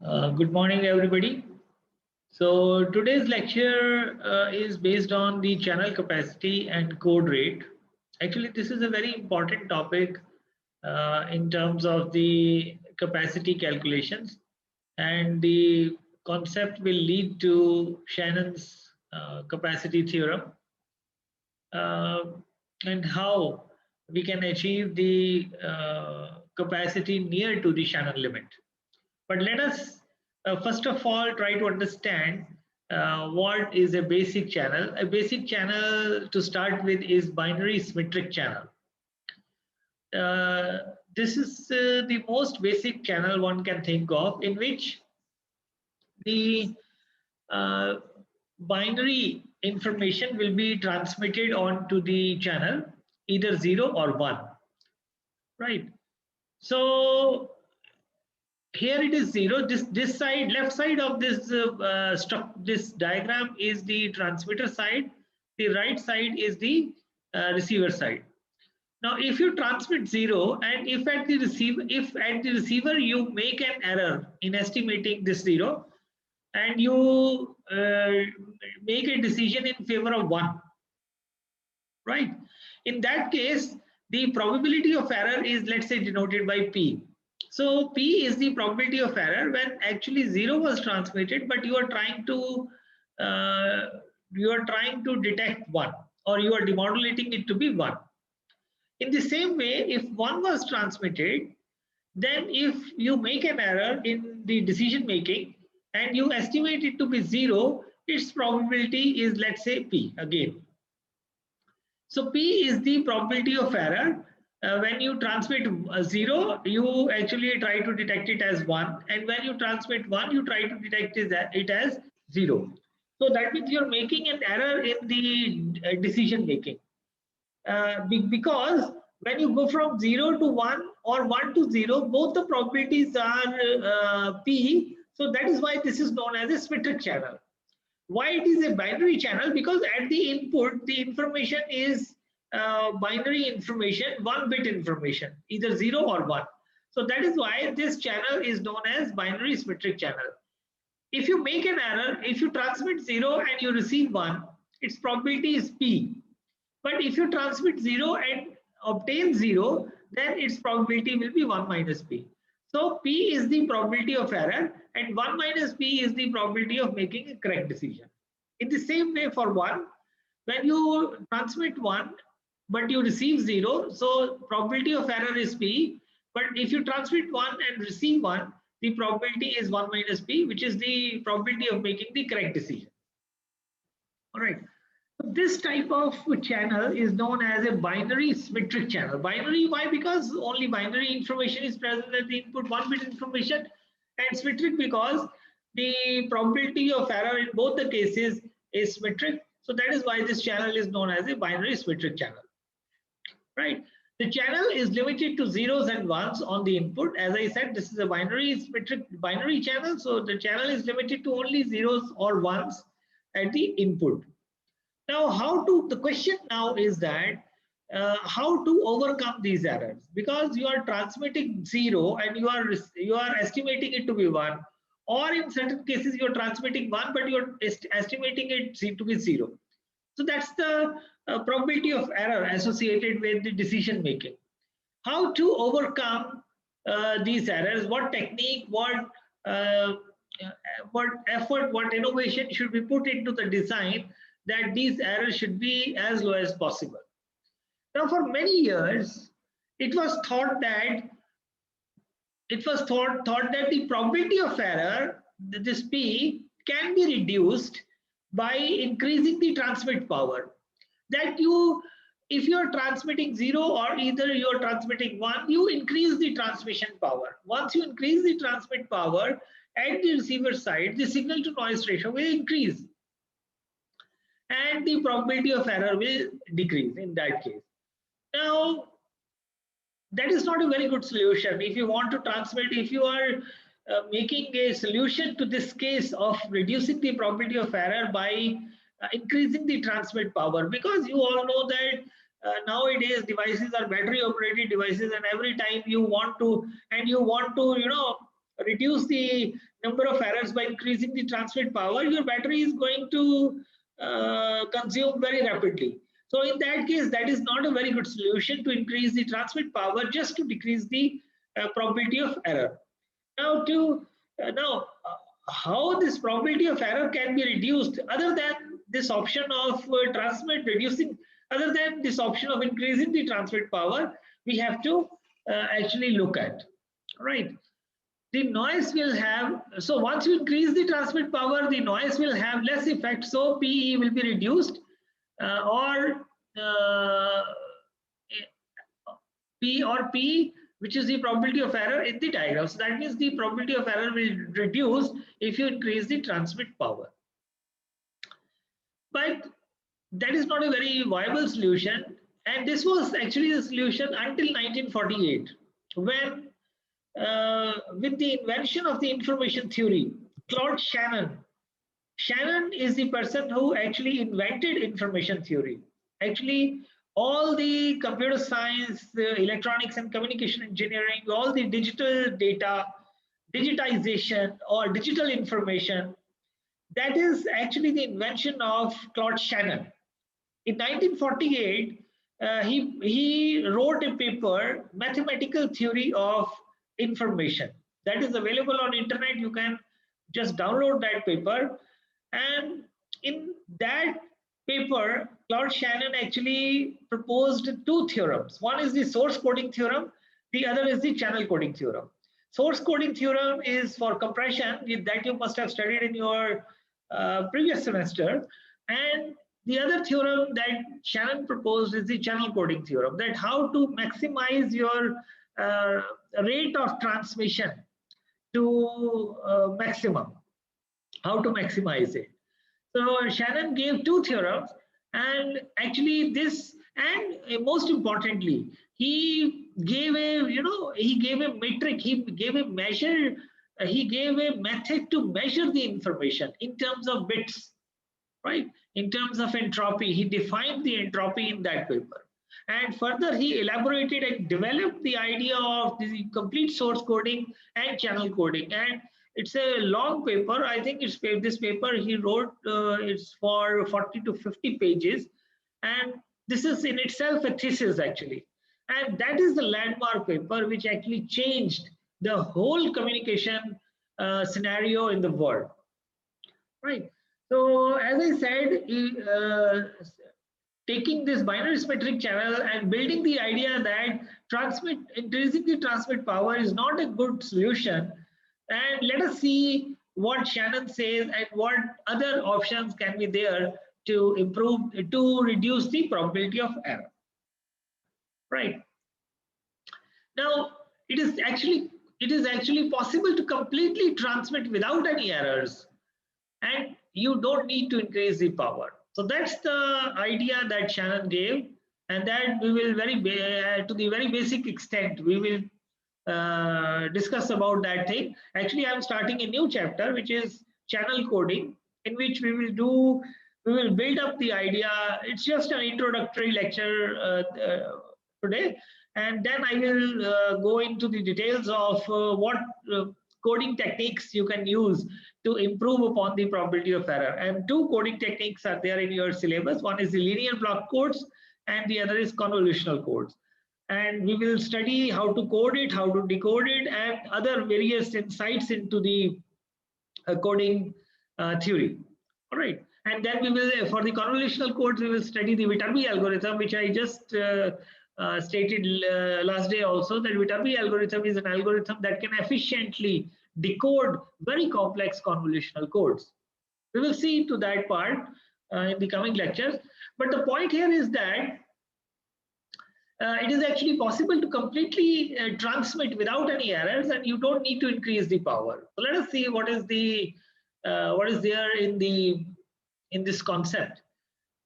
Good morning, everybody. So today's lecture is based on the channel capacity and code rate. Actually, this is a very important topic in terms of the capacity calculations, and the concept will lead to Shannon's capacity theorem uh, and how we can achieve the capacity near to the Shannon limit. But let us first of all try to understand what is a basic channel. A basic channel to start with is binary symmetric channel. This is the most basic channel one can think of, in which the uh, binary information will be transmitted onto the channel, either 0 or 1, right? So here it is 0. This side, left side of this diagram is the transmitter side. The right side is the receiver side. Now, if you transmit 0, and if at the receiver you make an error in estimating this 0, and you make a decision in favor of 1, right? In that case, the probability of error is, let's say, denoted by P. So P is the probability of error when actually 0 was transmitted, but you are trying to detect 1, or you are demodulating it to be 1. In the same way, if 1 was transmitted, then if you make an error in the decision making and you estimate it to be 0, its probability is, let's say, P again. So P is the probability of error. When you transmit 0, you actually try to detect it as 1, and when you transmit 1, you try to detect it as 0. So that means you're making an error in the decision making, because when you go from 0 to 1 or 1 to 0, both the probabilities are P. So that is why this is known as a symmetric channel. Why it is a binary channel? Because at the input, the information is binary information, 1-bit information, either 0 or 1. So that is why this channel is known as binary symmetric channel. If you make an error, if you transmit 0 and you receive 1, its probability is P. But if you transmit 0 and obtain 0, then its probability will be 1 minus P. So P is the probability of error, and 1 minus P is the probability of making a correct decision. In the same way for 1, when you transmit 1 but you receive 0, so probability of error is P. But if you transmit 1 and receive 1, the probability is 1 minus P, which is the probability of making the correct decision. All right. This type of channel is known as a binary symmetric channel. Binary, why? Because only binary information is present at the input, 1-bit information, and symmetric because the probability of error in both the cases is symmetric. So that is why this channel is known as a binary symmetric channel, right? The channel is limited to zeros and ones on the input. As I said, this is a binary symmetric binary channel. So the channel is limited to only zeros or ones at the input. Now, the question now is that how to overcome these errors, because you are transmitting 0 and you are estimating it to be 1, or in certain cases you are transmitting 1 but you are estimating it to be 0. So that's the probability of error associated with the decision making. How to overcome these errors? What technique? What effort? What innovation should be put into the design that these errors should be as low as possible? Now, for many years, it was thought that the probability of error, this P, can be reduced by increasing the transmit power. That if you are transmitting 0 or either you are transmitting 1, you increase the transmission power. Once you increase the transmit power at the receiver side, the signal to noise ratio will increase, and the probability of error will decrease in that case. Now, that is not a very good solution. If you want to transmit, if you are making a solution to this case of reducing the probability of error by increasing the transmit power, because you all know that nowadays devices are battery operated devices, and every time you want to reduce the number of errors by increasing the transmit power, your battery is going to consume very rapidly. So in that case, that is not a very good solution to increase the transmit power just to decrease the probability of error. Now, how this probability of error can be reduced other than this option of transmit reducing, other than this option of increasing the transmit power, we have to actually look at, right? The noise will have, so once you increase the transmit power, the noise will have less effect, so PE will be reduced, or P, which is the probability of error in the diagram. So that means the probability of error will reduce if you increase the transmit power. But that is not a very viable solution, and this was actually the solution until 1948, when with the invention of the information theory, Claude Shannon. Shannon is the person who actually invented information theory. Actually, all the computer science, electronics and communication engineering, all the digital data, digitization or digital information, that is actually the invention of Claude Shannon. In 1948, he wrote a paper, Mathematical Theory of Information. That is available on internet. You can just download that paper. And in that paper, Claude Shannon actually proposed two theorems. One is the source coding theorem. The other is the channel coding theorem. Source coding theorem is for compression, that you must have studied in your previous semester. And the other theorem that Shannon proposed is the channel coding theorem, that how to maximize your rate of transmission to maximum, how to maximize it. So Shannon gave two theorems, and actually this, and most importantly, he gave a, he gave a metric, he gave a measure, he gave a method to measure the information in terms of bits, right? In terms of entropy, he defined the entropy in that paper. And further, he elaborated and developed the idea of the complete source coding and channel coding. And it's a long paper. I think it's this paper he wrote, it's for 40 to 50 pages. And this is in itself a thesis, actually. And that is the landmark paper which actually changed the whole communication scenario in the world, right? So as I said, taking this binary symmetric channel and building the idea that increasing the transmit power is not a good solution. And let us see what Shannon says and what other options can be there to improve, to reduce the probability of error, right? Now, it is actually possible to completely transmit without any errors, and you don't need to increase the power. So that's the idea that Shannon gave, and that we will to the very basic extent we will discuss about that thing. Actually, I'm starting a new chapter which is channel coding, in which we will build up the idea. It's just an introductory lecture today, and then I will go into the details of what coding techniques you can use to improve upon the probability of error. And two coding techniques are there in your syllabus. One is the linear block codes, and the other is convolutional codes. And we will study how to code it, how to decode it, and other various insights into the coding theory. All right. And then we will, for the convolutional codes, we will study the Viterbi algorithm, which I just stated last day also, that Viterbi algorithm is an algorithm that can efficiently decode very complex convolutional codes. We will see to that part in the coming lectures. But the point here is that it is actually possible to completely transmit without any errors, and you don't need to increase the power. So let us see what is there in this concept.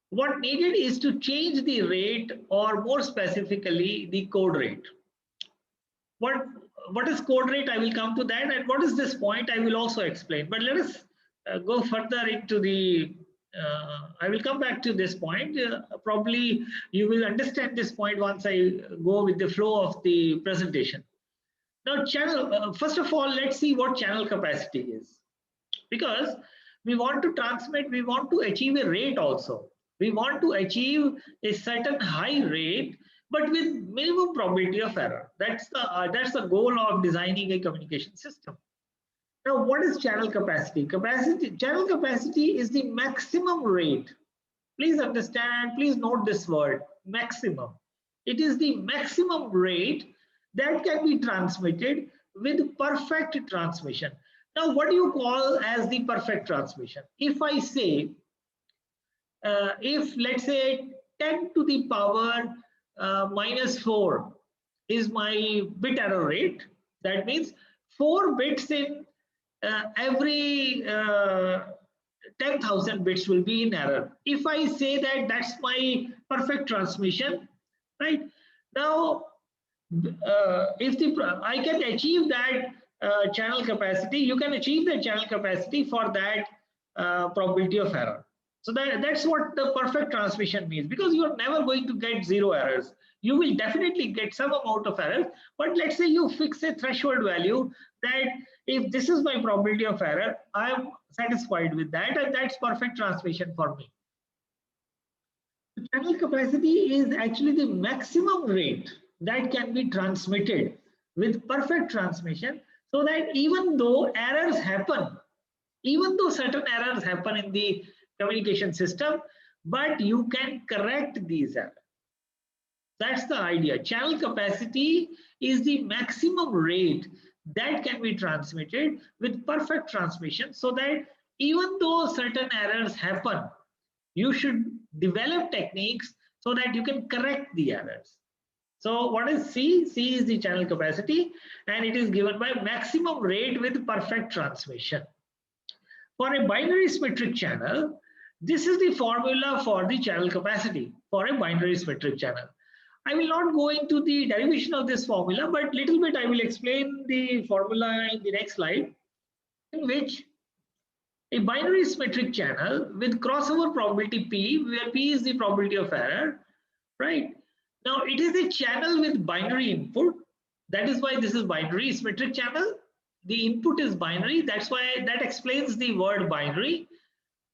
What needed is to change the rate, or more specifically, the code rate. What is code rate? I will come to that. And what is this point? I will also explain. But let us go further into the, I will come back to this point. Probably you will understand this point once I go with the flow of the presentation. Now channel, first of all, let's see what channel capacity is. Because we want to transmit, we want to achieve a rate also. We want to achieve a certain high rate, but with minimum probability of error. That's the goal of designing a communication system. Now, what is channel capacity? Channel capacity is the maximum rate. Please understand, please note this word, maximum. It is the maximum rate that can be transmitted with perfect transmission. Now, what do you call as the perfect transmission? If I say, if let's say 10 to the power -4 is my bit error rate, that means 4 bits in every 10,000 bits will be in error. If I say that that's my perfect transmission, right? Now, if I can achieve that channel capacity, you can achieve the channel capacity for that probability of error. So that's what the perfect transmission means, because you are never going to get 0 errors. You will definitely get some amount of errors, but let's say you fix a threshold value that if this is my probability of error, I am satisfied with that, and that's perfect transmission for me. The channel capacity is actually the maximum rate that can be transmitted with perfect transmission, so that even though errors happen, even though certain errors happen in the communication system, but you can correct these errors. That's the idea. Channel capacity is the maximum rate that can be transmitted with perfect transmission, so that even though certain errors happen, you should develop techniques so that you can correct the errors. So what is C? C is the channel capacity, and it is given by maximum rate with perfect transmission. For a binary symmetric channel, this is the formula for the channel capacity for a binary symmetric channel. I will not go into the derivation of this formula, but little bit I will explain the formula in the next slide, in which a binary symmetric channel with crossover probability P, where P is the probability of error, right? Now it is a channel with binary input. That is why this is binary symmetric channel. The input is binary. That's why that explains the word binary,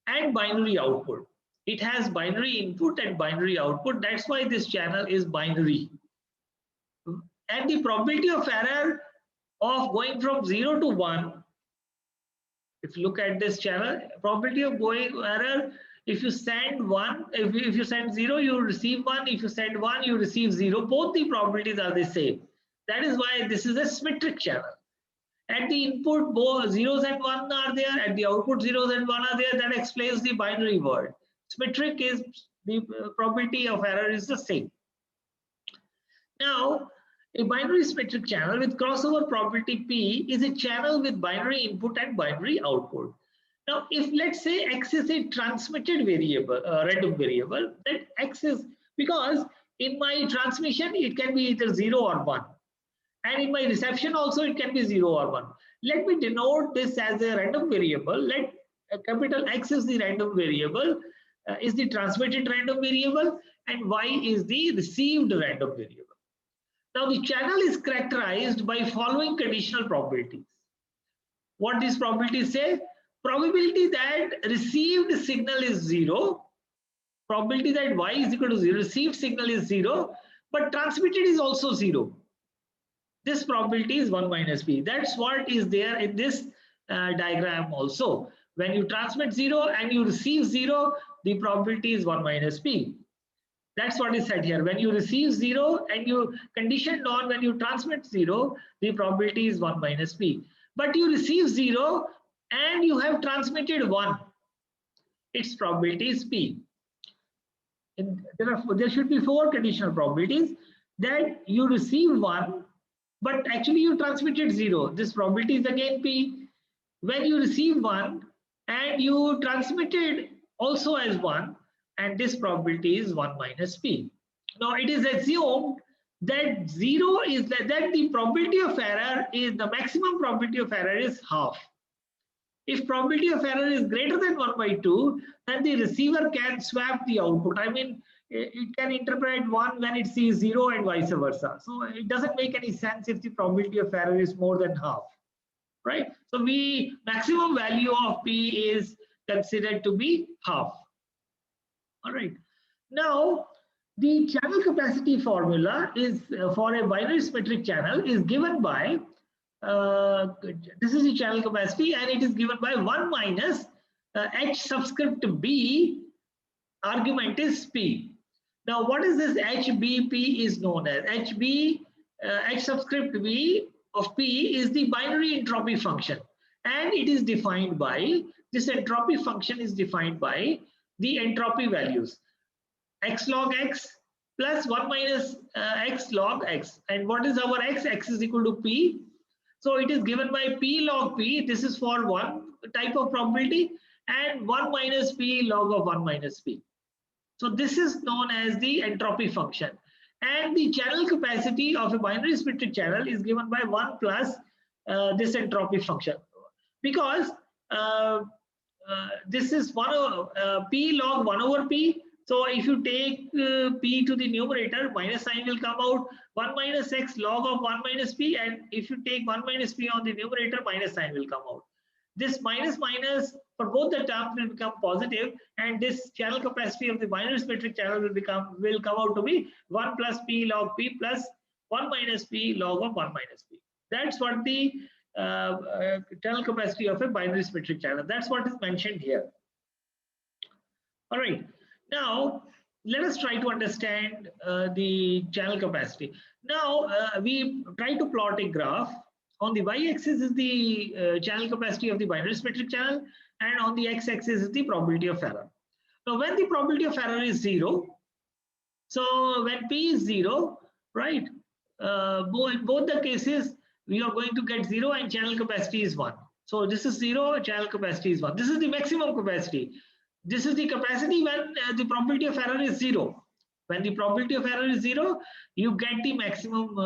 and binary output. It has binary input and binary output. That's why this channel is binary. And the probability of error of going from 0 to 1, if you look at this channel, probability of going error, if you send 1, if you send 0, you receive 1. If you send 1, you receive 0. Both the probabilities are the same. That is why this is a symmetric channel. At the input, both zeros and 1 are there. At the output, zeros and 1 are there. That explains the binary word. Symmetric is the probability of error is the same. Now, a binary symmetric channel with crossover probability P is a channel with binary input and binary output. Now, if let's say X is a transmitted variable, random variable, that X is, because in my transmission, it can be either 0 or 1. And in my reception also, it can be 0 or 1. Let me denote this as a random variable. Let capital X is the random variable, is the transmitted random variable, and Y is the received random variable. Now the channel is characterized by following conditional probabilities. What these probabilities say? Probability that received signal is 0, probability that Y is equal to 0, received signal is 0, but transmitted is also 0. This probability is 1 minus P. That's what is there in this diagram also. When you transmit 0 and you receive 0, the probability is 1 minus P. That's what is said here. When you receive 0 and you conditioned on when you transmit 0, the probability is 1 minus P. But you receive 0 and you have transmitted 1. Its probability is P. And there should be 4 conditional probabilities that you receive 1, but actually you transmitted 0. This probability is again P. When you receive 1 and you transmitted also as 1, and this probability is 1 minus P. Now it is assumed that 0 is that the probability of error is, the maximum probability of error is half. If probability of error is greater than 1 by 2, then the receiver can swap the output. I mean, it can interpret 1 when it sees 0 and vice versa. So it doesn't make any sense if the probability of error is more than half, right? So maximum value of P is considered to be half. All right. Now, the channel capacity formula is for a binary symmetric channel is given by, this is the channel capacity, and it is given by 1 minus H subscript B, argument is P. Now, what is this HBP is known as? H subscript B of P is the binary entropy function, and it is defined by, this entropy function is defined by the entropy values x log x plus 1 minus x log x. And what is our x? X is equal to P. So it is given by P log P. This is for one type of probability, and 1 minus P log of 1 minus P. So this is known as the entropy function. And the channel capacity of a binary symmetric channel is given by 1 plus this entropy function. Because this is P log 1 over P. So if you take P to the numerator, minus sign will come out, 1 minus x log of 1 minus P. And if you take 1 minus P on the numerator, minus sign will come out. This minus minus for both the terms will become positive, and this channel capacity of the binary symmetric channel will come out to be 1 plus P log P plus 1 minus P log of 1 minus P. That's what the channel capacity of a binary symmetric channel. That's what is mentioned here. All right. Now let us try to understand the channel capacity. Now we try to plot a graph. On the y-axis is the channel capacity of the binary symmetric channel, and on the x-axis is the probability of error. Now, when the probability of error is 0, so when P is 0, right, both the cases we are going to get 0 and channel capacity is 1. So this is 0, channel capacity is 1. This is the maximum capacity. This is the capacity when the probability of error is 0. When the probability of error is 0, you get the maximum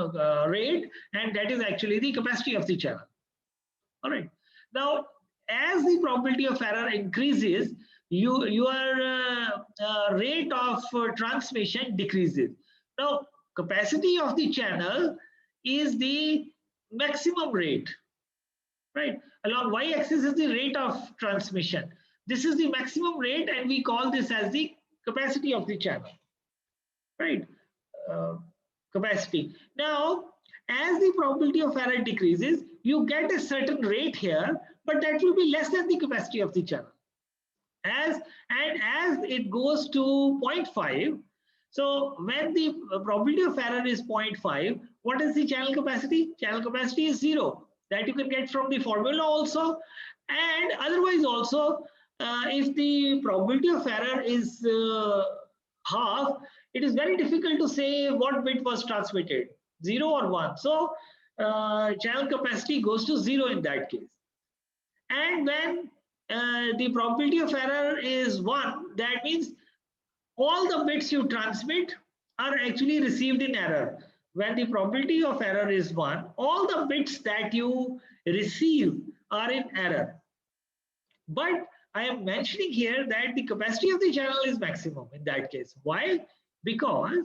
rate, and that is actually the capacity of the channel. All right. Now, as the probability of error increases, your rate of transmission decreases. Now, capacity of the channel is the maximum rate, right? Along y-axis is the rate of transmission. This is the maximum rate, and we call this as the capacity of the channel. Right, capacity. Now, as the probability of error decreases, you get a certain rate here, but that will be less than the capacity of the channel. As it goes to 0.5, so when the probability of error is 0.5, what is the channel capacity? Channel capacity is 0. That you can get from the formula also, and otherwise also, if the probability of error is half, it is very difficult to say what bit was transmitted, 0 or 1. So channel capacity goes to 0 in that case. And when the probability of error is 1, that means all the bits you transmit are actually received in error. When the probability of error is 1, all the bits that you receive are in error. But I am mentioning here that the capacity of the channel is maximum in that case. Why? Because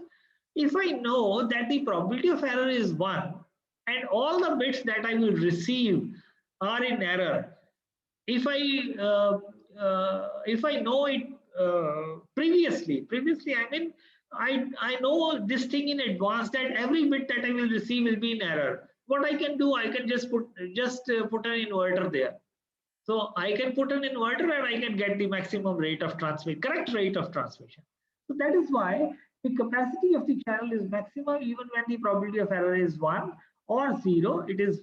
if I know that the probability of error is 1 and all the bits that I will receive are in error, if I know it previously I mean I know this thing in advance that every bit that I will receive will be in error. What I can do, I can just put an inverter there. So I can put an inverter and I can get the maximum rate of transmission, correct rate of transmission. So that is why the capacity of the channel is maximum even when the probability of error is 1 or 0. It is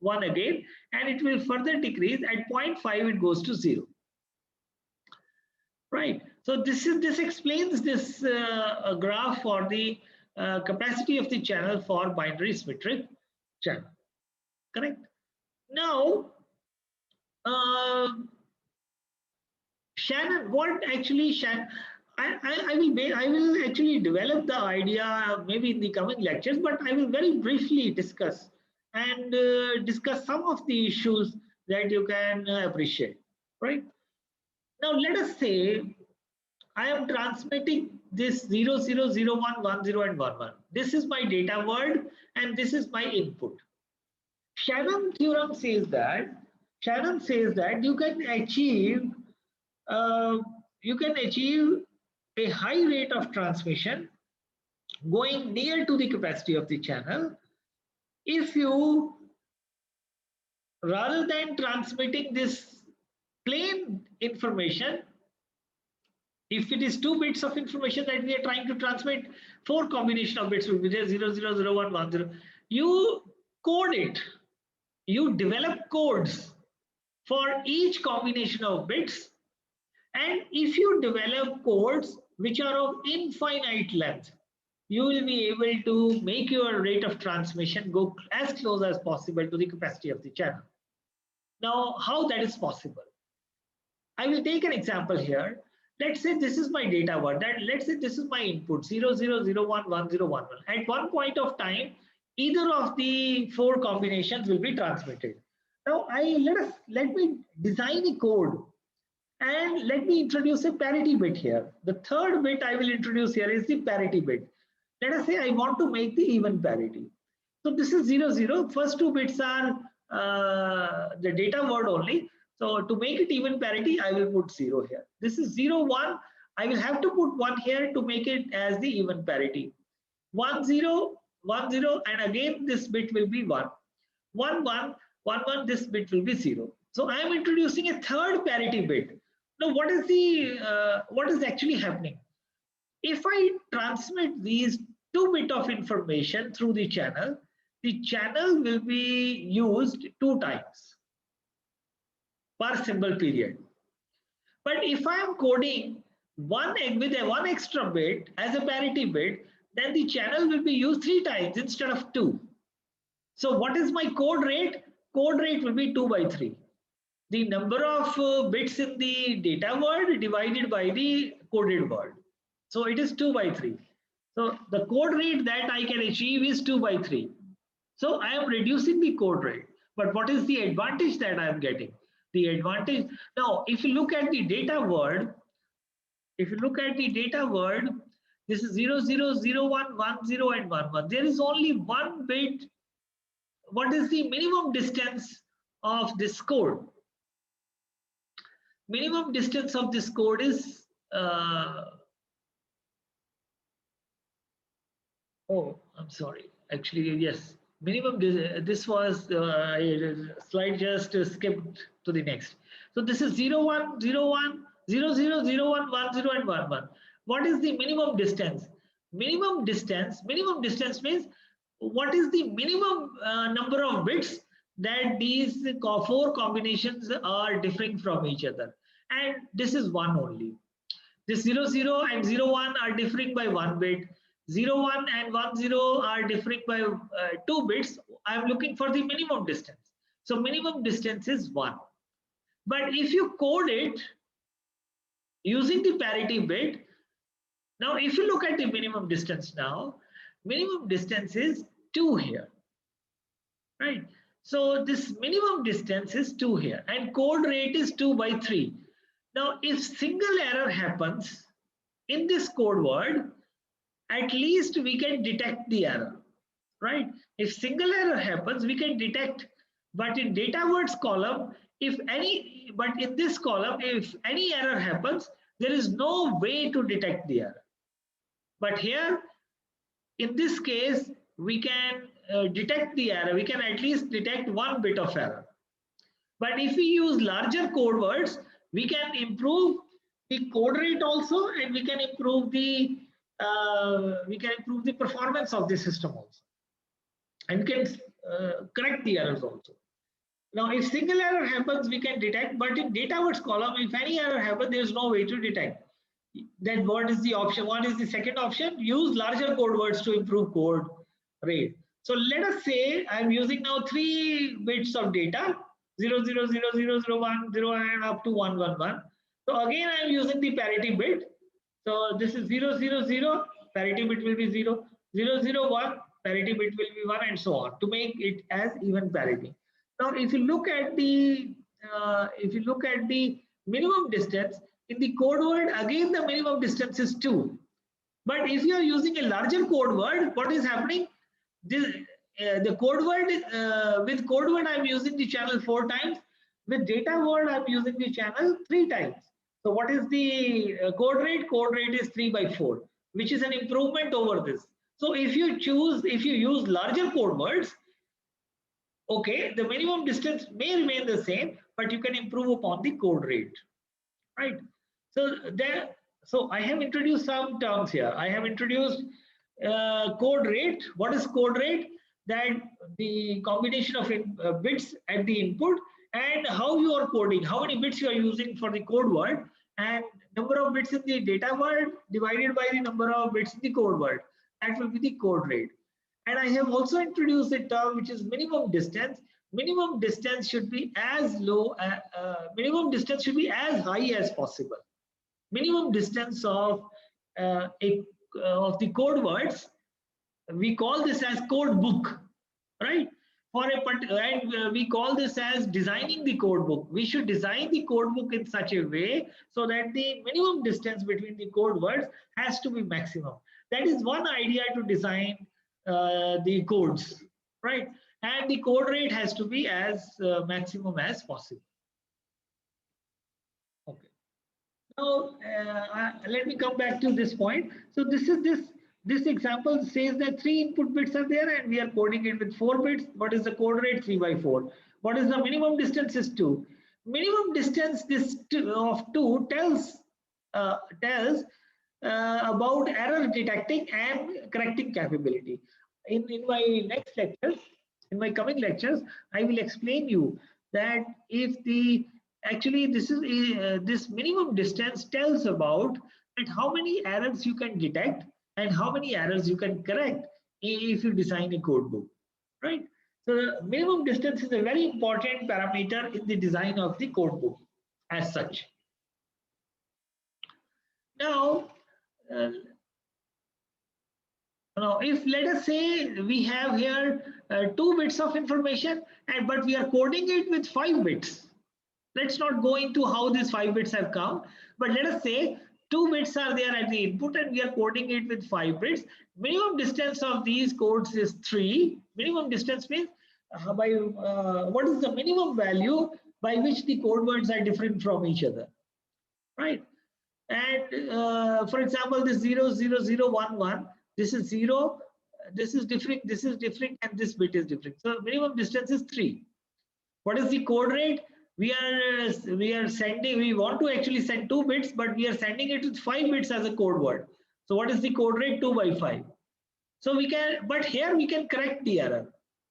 1 again, and it will further decrease. At 0.5, it goes to 0. Right. So this explains this graph for the capacity of the channel for binary symmetric channel. Correct. Now, Shannon, what actually Shannon? I will actually develop the idea maybe in the coming lectures, but I will very briefly discuss some of the issues that you can appreciate. Right. Now let us say I am transmitting this 0, 0, 0, 1, 1, 0 and 1, 1. This is my data word and this is my input. Shannon theorem says that you can achieve a high rate of transmission going near to the capacity of the channel if you, rather than transmitting this plain information, if it is 2 bits of information that we are trying to transmit, 4 combination of bits will be there, 0, 0, 0, 1, 1, 0. You code it. You develop codes for each combination of bits. And if you develop codes which are of infinite length, you will be able to make your rate of transmission go as close as possible to the capacity of the channel. Now, how that is possible? I will take an example here. Let's say this is my data word. Let's say this is my input 0, 0, 0, 1, 1, 0, 1, 1. At one point of time, either of the 4 combinations will be transmitted. Now, let me design a code and let me introduce a parity bit here. The third bit I will introduce here is the parity bit. Let us say I want to make the even parity. So this is 0, 0. First 2 bits are the data word only. So to make it even parity, I will put 0 here. This is 0, 1. I will have to put 1 here to make it as the even parity. 1, 0, 1, 0, and again this bit will be 1. 1, 1, 1, 1, this bit will be 0. So I am introducing a third parity bit. Now what is actually happening? If I transmit these 2 bits of information through the channel will be used 2 times per symbol period. But if I am coding with a 1 extra bit as a parity bit, then the channel will be used 3 times instead of 2. So what is my code rate? Code rate will be 2 by 3. The number of bits in the data word divided by the coded word. So it is 2 by 3. So the code rate that I can achieve is 2 by 3. So I am reducing the code rate. But what is the advantage that I am getting? The advantage, now if you look at the data word, this is 0, 0, 0, 1, 1, 0 and 1, 1. There is only 1 bit. What is the minimum distance of this code? Minimum distance of this code is oh, I'm sorry. Actually, yes. Minimum, this was slide just skipped to the next. So this is 0, 1, 0, 1, 0, 0, 0, 1, 1, 0 and 1, 1. What is the minimum distance? Minimum distance means what is the minimum number of bits that these 4 combinations are differing from each other. And this is 1 only. This 0, 0 and 0, 1 are differing by 1 bit. 0, 1 and 1, 0 are differing by 2 bits. I am looking for the minimum distance. So minimum distance is 1. But if you code it using the parity bit, now if you look at the minimum distance now, minimum distance is 2 here, right? So this minimum distance is 2 here and code rate is 2 by 3. Now if single error happens in this code word, at least we can detect the error, right? If single error happens, we can detect, but in data words column, but in this column, if any error happens, there is no way to detect the error. But here, in this case, we can detect the error. We can at least detect 1 bit of error. But if we use larger code words, we can improve the code rate also, and we can improve the performance of the system also, and we can correct the errors also. Now, if single error happens, we can detect, but in data words column, if any error happens, there is no way to detect. Then what is the option? What is the second option? Use larger code words to improve code rate. So let us say I'm using now 3 bits of data, 0, 0, 0, 0, 0, 1, 0, and up to 1, 1, 1. So again, I'm using the parity bit. So this is 0, 0, 0, parity bit will be 0, 0, 0, 1, parity bit will be 1, and so on to make it as even parity. Now, if you look at the minimum distance in the code word, again the minimum distance is 2. But if you are using a larger code word, what is happening? This, the code word, with code word, I'm using the channel 4 times. With data word, I'm using the channel 3 times. So what is the code rate? Code rate is 3/4, which is an improvement over this. So if you use larger code words, okay, the minimum distance may remain the same, but you can improve upon the code rate, right? So there, so I have introduced some terms here. I have introduced code rate. What is code rate? That the combination of bits at the input and how you are coding, how many bits you are using for the code word, and number of bits in the data word divided by the number of bits in the code word. That will be the code rate. And I have also introduced a term which is minimum distance. Minimum distance should be as low, minimum distance should be as high as possible. Minimum distance of of the code words, we call this as code book, right? For a and we call this as designing the code book. We should design the code book in such a way so that the minimum distance between the code words has to be maximum. That is one idea to design the codes, right? And the code rate has to be as maximum as possible. Okay. Now let me come back to this point. So this example says that 3 input bits are there and we are coding it with 4 bits. What is the code rate? 3/4. What is the minimum distance? Is 2. Minimum distance of 2 tells about error detecting and correcting capability. In my next lectures, in my coming lectures, I will explain you that if the actually this minimum distance tells about that how many errors you can detect and how many errors you can correct if you design a code book, right? So the minimum distance is a very important parameter in the design of the code book as such. Now, now if let us say we have here 2 bits of information but we are coding it with 5 bits. Let's not go into how these 5 bits have come, but let us say 2 bits are there at the input and we are coding it with 5 bits. Minimum distance of these codes is 3. Minimum distance means what is the minimum value by which the code words are different from each other, right? And for example, this 0, 0, 0, 1, 1, this is 0, this is different, and this bit is different. So minimum distance is 3. What is the code rate? We want to actually send 2 bits, but we are sending it with 5 bits as a code word. So what is the code rate? 2/5. So we can, but here we can correct the error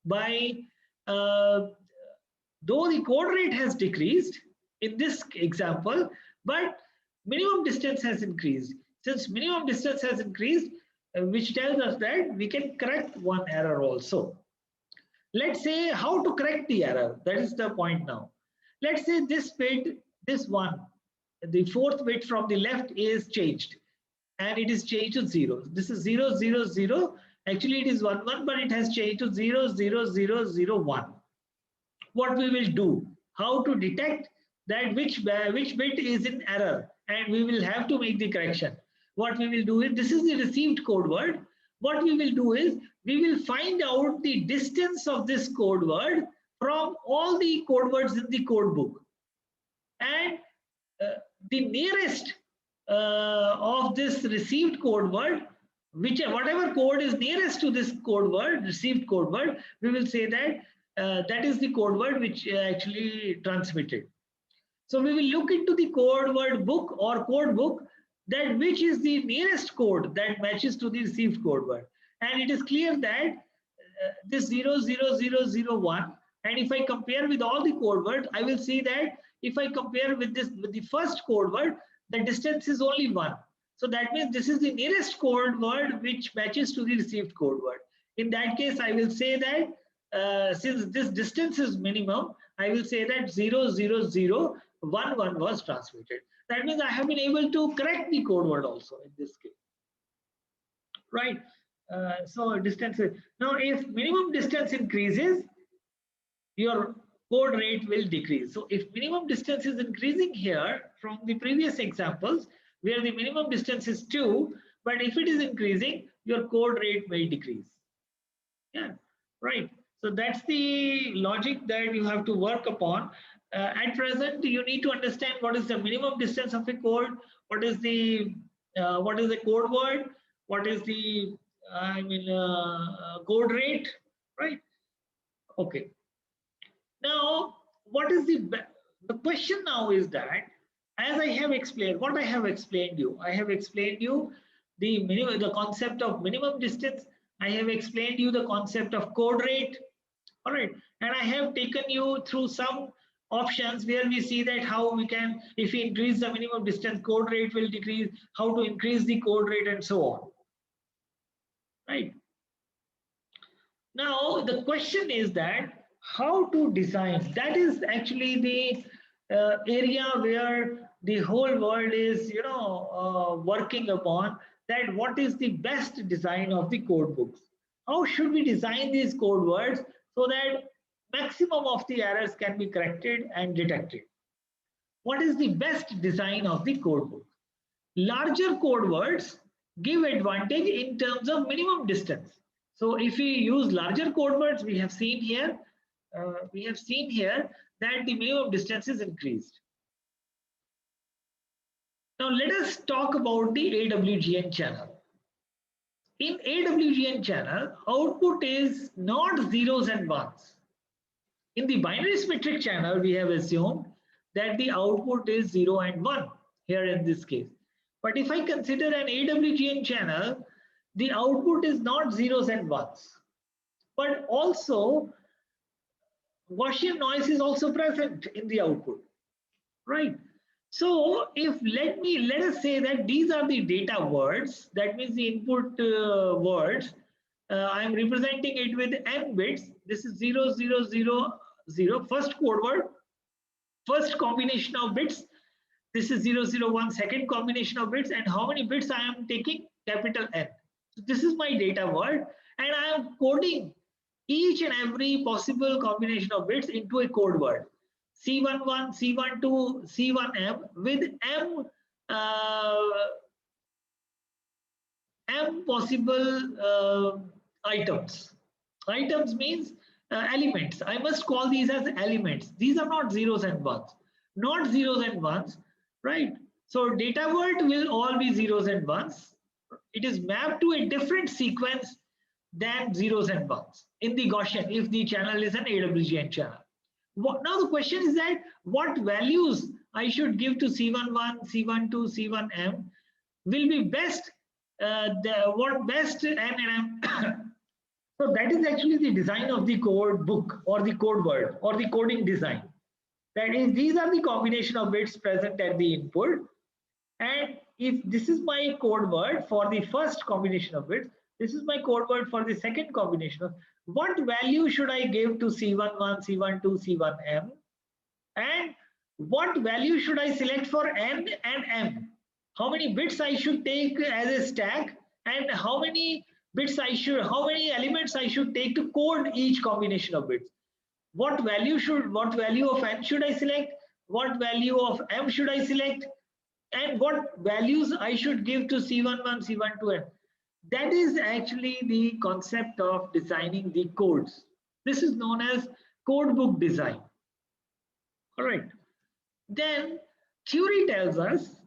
by, though the code rate has decreased in this example, but minimum distance has increased. Since minimum distance has increased, which tells us that we can correct one error also. Let's say how to correct the error. That is the point now. Let's say this bit, this one, the 4th bit from the left is changed and it is changed to 0. This is 0, 0, 0. Actually, it is 1, 1, but it has changed to 0, 0, 0, 0, 1. What we will do, how to detect that which bit is in error, and we will have to make the correction. What we will do is, this is the received code word. What we will do is, we will find out the distance of this code word from all the code words in the code book. And the nearest of this received code word, whatever code is nearest to this code word, received code word, we will say that that is the code word which actually transmitted. So we will look into the code word book or code book, that which is the nearest code that matches to the received code word. And it is clear that this 0, 0, 0, 0, 1, and if I compare with all the code words, I will see that if I compare with the first code word, the distance is only 1. So that means this is the nearest code word which matches to the received code word. In that case, I will say that since this distance is minimum, I will say that 0, 0, 0, 1, 1 was transmitted. That means I have been able to correct the code word also in this case, right? So distance is, now if minimum distance increases, your code rate will decrease. So if minimum distance is increasing here from the previous examples, where the minimum distance is 2, But if it is increasing, your code rate may decrease. Yeah, right. So that's the logic that you have to work upon. At present, you need to understand what is the minimum distance of a code, what is the code word, what is the code rate, right? Okay. Now, what is the question now is that, as I have explained, what I have explained you, I have explained you the concept of minimum distance. I have explained you the concept of code rate. All right, and I have taken you through some options where we see that how we can, if we increase the minimum distance, code rate will decrease, how to increase the code rate and so on. Right. Now, the question is that how to design. That is actually the area where the whole world is, working upon, that what is the best design of the code books. How should we design these code words so that maximum of the errors can be corrected and detected? What is the best design of the code book? Larger code words give advantage in terms of minimum distance. So if we use larger code words, we have seen here that the minimum distance is increased. Now let us talk about the AWGN channel. In AWGN channel, output is not zeros and ones. In the binary symmetric channel, we have assumed that the output is 0 and 1 here in this case. But if I consider an AWGN channel, the output is not zeros and ones, but also Gaussian noise is also present in the output, right? So if let us say that these are the data words, that means the input words. I am representing it with n bits. This is 0, 0, 0, 0, first code word, first combination of bits. This is 0, 0, 1, second combination of bits, and how many bits I am taking? Capital N. So this is my data word, and I am coding each and every possible combination of bits into a code word. C11, C12, C1M with M possible items. Items means elements. I must call these as elements. These are not zeros and ones. Not zeros and ones, right? So data word will all be zeros and ones. It is mapped to a different sequence than zeros and ones in the Gaussian if the channel is an AWGN channel. Now the question is that what values I should give to C11, C12, C1M will be best, what best N and M. So that is actually the design of the code book or the code word or the coding design. That is, these are the combination of bits present at the input. And if this is my code word for the first combination of bits, this is my code word for the second combination of what value should I give to C11, C12, C1M, and what value should I select for N and M? How many bits I should take as a stack, and how many elements I should take to code each combination of bits? What value of N should I select? What value of M should I select? And what values I should give to C11, C12, M? That is actually the concept of designing the codes. This is known as code book design. All right. Then theory tells us,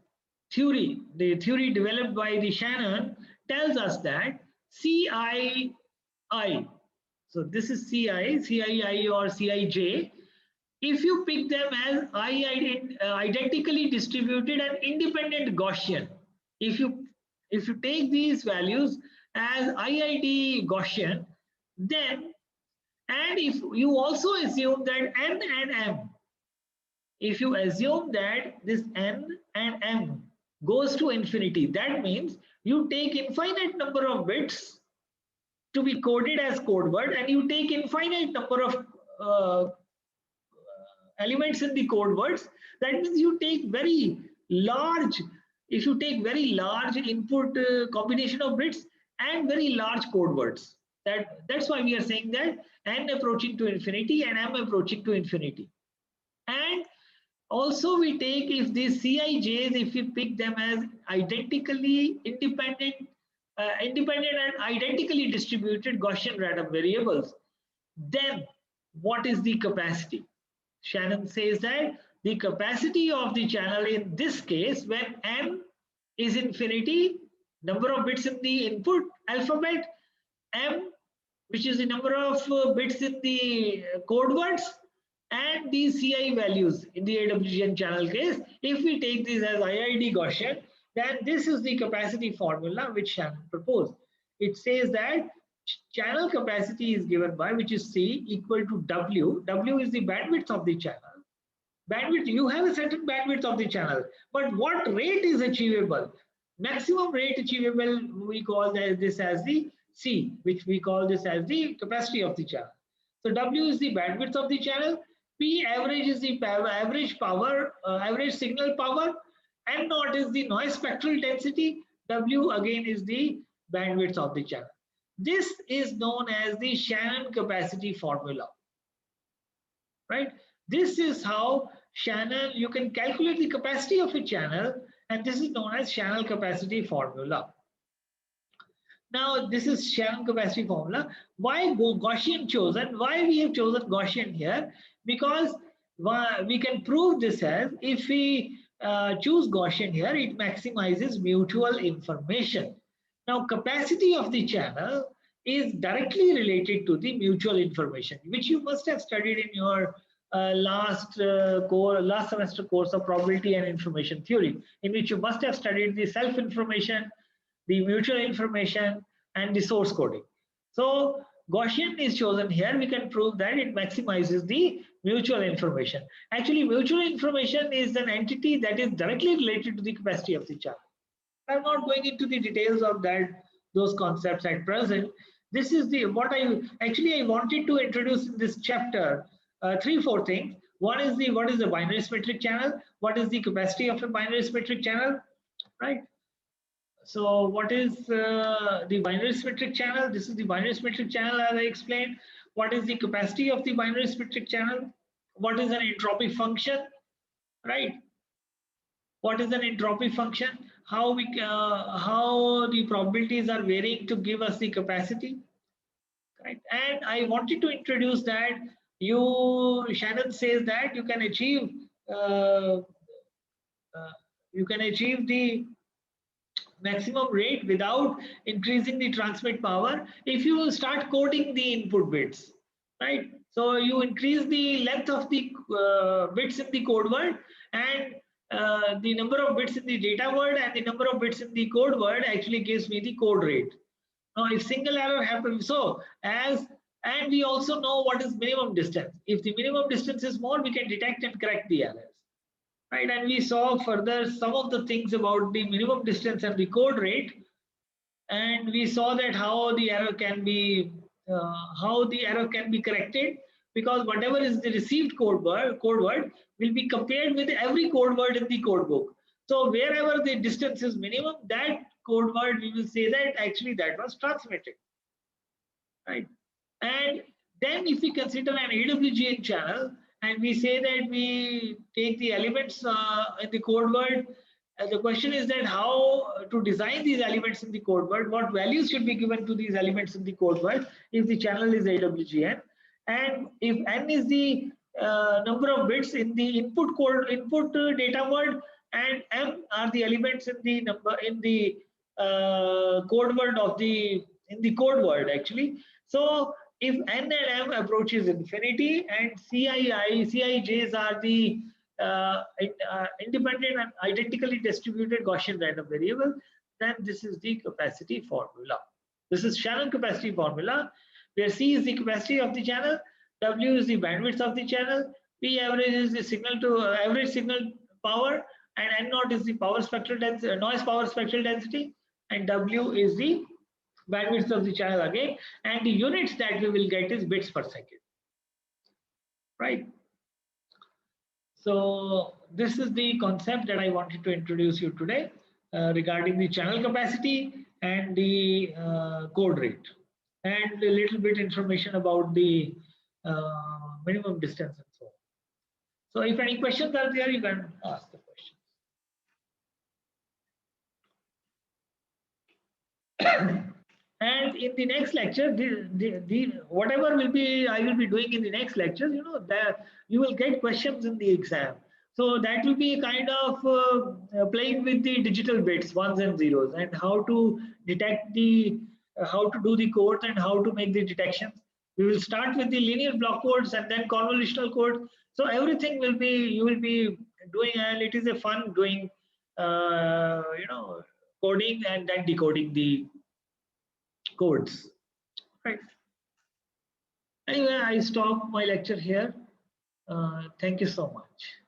the theory developed by the Shannon tells us that CII, so this is CII or CIJ, if you pick them as identically distributed and independent Gaussian, if you take these values as IID Gaussian, then, and if you also assume that N and M, if you assume that this N and M goes to infinity, that means you take infinite number of bits to be coded as code word, and you take infinite number of elements in the code words. That means you take very large, if you take very large input combination of bits and very large code words. That's why we are saying that N approaching to infinity and M approaching to infinity. And Also, we take if theseCij's, if we pick them as identically independent and identically distributed Gaussian random variables, then what is the capacity? Shannon says that the capacity of the channel in this case, when m is infinity, number of bits in the input alphabet, m, which is the number of bits in the code words, and these CI values in the AWGN channel case, if we take this as IID Gaussian, then this is the capacity formula which Shannon proposed. It says that channel capacity is given by, which is C equal to W. W is the bandwidth of the channel. Bandwidth, you have a certain bandwidth of the channel, but what rate is achievable? Maximum rate achievable, we call this as the C, which we call this as the capacity of the channel. So W is the bandwidth of the channel. P average is the average power, average signal power. N naught is the noise spectral density. W again is the bandwidth of the channel. This is known as the Shannon capacity formula, right? This is how Shannon, you can calculate the capacity of a channel, and this is known as Shannon capacity formula. Now, this is Shannon capacity formula. Why Gaussian chosen? Why we have chosen Gaussian here? Because we can prove this as, if we choose Gaussian here, it maximizes mutual information. Now, capacity of the channel is directly related to the mutual information, which you must have studied in your last semester course of probability and information theory, in which you must have studied the self-information, the mutual information, and the source coding. So Gaussian is chosen here. We can prove that it maximizes the mutual information. Actually, mutual information is an entity that is directly related to the capacity of the channel. I'm not going into the details of those concepts at present. This is what I wanted to introduce in this chapter. 3-4 things. One is what is the binary symmetric channel? What is the capacity of a binary symmetric channel? Right. So what is the binary symmetric channel? This is the binary symmetric channel, as I explained. What is the capacity of the binary symmetric channel? What is an entropy function? Right. What is an entropy function? How the probabilities are varying to give us the capacity. Right. And I wanted to introduce that Shannon says that you can achieve the maximum rate without increasing the transmit power if you start coding the input bits, right? So you increase the length of the bits in the code word, and the number of bits in the data word and the number of bits in the code word actually gives me the code rate. Now, if single error happens, and we also know what is minimum distance. If the minimum distance is small, we can detect and correct the errors, right? And we saw further some of the things about the minimum distance and the code rate, and we saw that how the error can be corrected, because whatever is the received code word will be compared with every code word in the code book. So wherever the distance is minimum, that code word we will say that actually that was transmitted, right? And then if we consider an AWGN channel and we say that we take the elements in the code word, the question is that how to design these elements in the code word, what values should be given to these elements in the code word if the channel is AWGN, and if n is the number of bits in the input data word, and m are the elements in the code word in the code word actually. So if n and m approaches infinity and Cij's are the independent and identically distributed Gaussian random variable, then this is the capacity formula. This is Shannon capacity formula, where C is the capacity of the channel, W is the bandwidth of the channel, P average is the average signal power, and N naught is the power spectral density, noise power spectral density, and W is the bandwidth of the channel again, and the units that we will get is bits per second, right? So this is the concept that I wanted to introduce you today regarding the channel capacity and the code rate, and a little bit information about the minimum distance and so on. So if any questions are there, you can ask the questions. And in the next lecture, whatever will be I will be doing in the next lecture, you know, that you will get questions in the exam. So that will be kind of playing with the digital bits, ones and zeros, and how to detect the, how to do the codes and how to make the detections. We will start with the linear block codes and then convolutional code. So everything will be, you will be doing, and it is a fun doing, you know, coding and then decoding the codes. Right. Anyway, I stop my lecture here. Thank you so much.